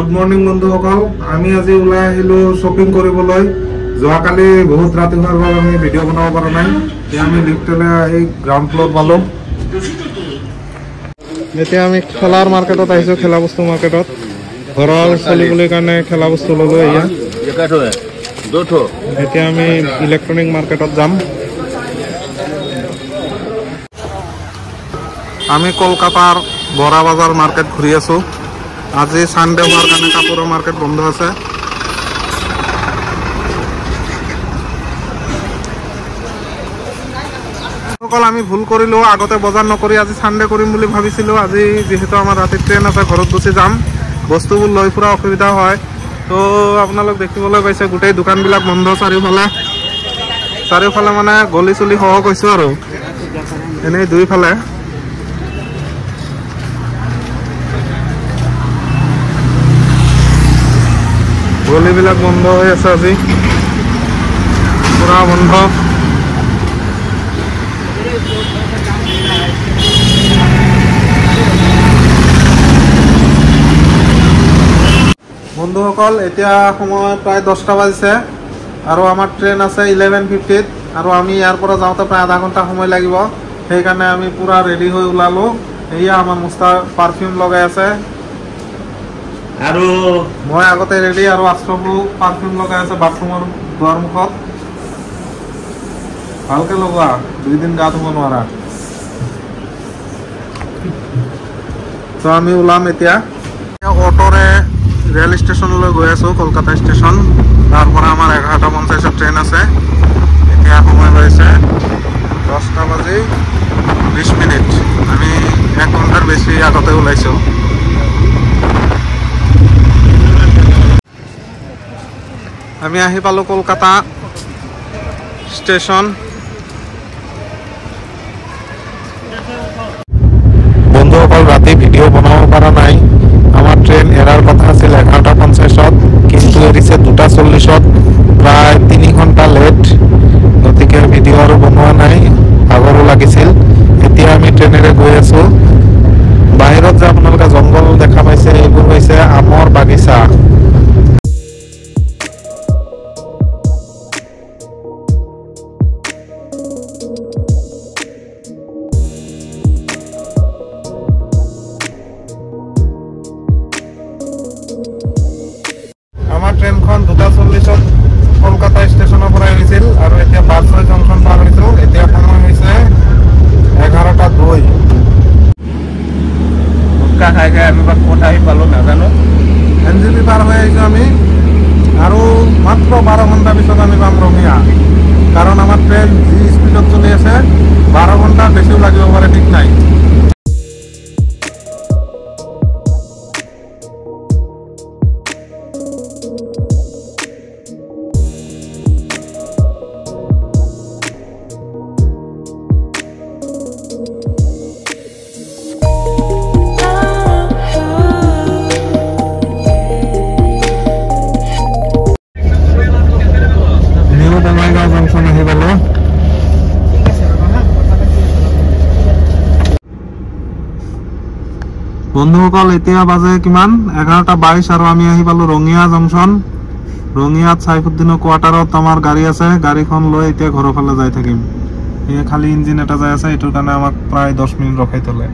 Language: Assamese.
গুড মৰ্নিং বন্ধুসকল, আমি আজি ওলাই আহিলো শ্বপিং কৰিবলৈ। যোৱাকালি বহুত ৰাতি হোৱাৰ বাবে আমি ভিডিঅ' বনাব পৰা নাই। এতিয়া আমি লিফ্টলৈ আহি গ্ৰাউণ্ড ফ্ল'ৰ পালোঁ। এতিয়া আমি খেলাৰ মাৰ্কেটত আহিছোঁ, খেলা বস্তু মাৰ্কেটত। ঘৰৰ চলিবলৈ কাৰণে খেলা বস্তু ল'লোঁ। এতিয়া আমি ইলেক্ট্ৰনিক মাৰ্কেটত যাম। আমি কলকাতাৰ বৰা বাজাৰ মাৰ্কেট ঘূৰি আছোঁ। আজি সানডে হোৱাৰ কাৰণে কাপোৰৰ মাৰ্কেট বন্ধ আছে। আমি ভুল কৰিলোঁ, আগতে বজাৰ নকৰি আজি সানডে কৰিম বুলি ভাবিছিলোঁ। আজি যিহেতু আমাৰ ৰাতি ট্ৰেইন আছে, ঘৰত গুচি যাম, বস্তুবোৰ লৈ ফুৰা অসুবিধা হয়। তো আপোনালোক দেখিবলৈ পাইছে গোটেই দোকানবিলাক বন্ধ। চাৰিওফালে মানে গলি চলি সহ কৈছোঁ আৰু এনেই দুইফালে গলিবিলাক বন্ধ হৈ আছে। আজি পুৰা বন্ধ। বন্ধুসকল, এতিয়া সময় প্ৰায় 10টা বাজিছে আৰু আমাৰ ট্ৰেইন আছে 11:50-ত আৰু আমি ইয়াৰ পৰা যাওঁতে প্ৰায় আধা ঘণ্টা সময় লাগিব। সেইকাৰণে আমি পুৰা ৰেডি হৈ ওলালোঁ। এয়া আমাৰ মুস্তা পাৰফিউম লগাই আছে আৰু মই আগতে ৰেডি, আৰু আশ্ৰমো পাৰফিউম লগাই আছে বাথৰুমৰ দুৱাৰ মুখত। ভালকে লগোৱা, 2 দিন গা ধুব নোৱাৰা। তো আমি ওলাম এতিয়া। অটোৰে ৰেল ষ্টেচনলৈ গৈ আছোঁ, কলকাতা ষ্টেচন। তাৰ পৰা আমাৰ 11:50 ট্ৰেইন আছে। এতিয়া সময় হৈছে 10:20। আমি 1 ঘণ্টাৰ বেছি আগতে ওলাইছোঁ। আমি আহি পালোঁ কলকাতা ষ্টেচন। বন্ধুসকল, ৰাতি ভিডিঅ' বনাব পৰা নাই। আমাৰ ট্ৰেইন এৰাৰ কথা আছিল 11:50-ত, কিন্তু এৰিছে 2:40-ত, প্ৰায় 3 ঘণ্টা লেট। গতিকে ভিডিঅ' আৰু বনোৱা নাই, ভাগৰো লাগিছিল। এতিয়া আমি ট্ৰেইনেৰে গৈ আছোঁ। বাহিৰত যে আপোনালোকে জংঘল দেখা পাইছে, এইবোৰ হৈছে আমৰ বাগিচা। আমাৰ ট্ৰেইনখন 2:40-ত কলকাতা ষ্টেচনৰ পৰা এৰিছিল আৰু এতিয়া বাৰছৈ জংচন পাৰ হৈছোঁ। এতিয়া সময় হৈছে 11:02। গুটকা খাই আমি ক'ত আহি পালোঁ নাজানো। NJP পাৰ হৈ আহিছোঁ আমি, আৰু মাত্ৰ 12 ঘণ্টা পিছত আমি পাম ৰঙিয়া। কাৰণ আমাৰ ট্ৰেইন যি স্পীডত চলি আছে, 12 ঘণ্টা বেছিও লাগিব পাৰে, ঠিক নাই। বন্ধুসকল, এতিয়া বাজে কিমান? 11:22 আৰু আমি আহি পালোঁ ৰঙিয়া জংচন। ৰঙিয়াত চাইফুদ্দিনৰ কোৱাৰ্টাৰত আমাৰ গাড়ী আছে। গাড়ীখন লৈ এতিয়া ঘৰৰ ফালে যাই থাকিম। এই খালী ইঞ্জিন এটা যাই আছে, এইটোৰ কাৰণে আমাক প্ৰায় 10 মিনিট ৰখাই থ'লে।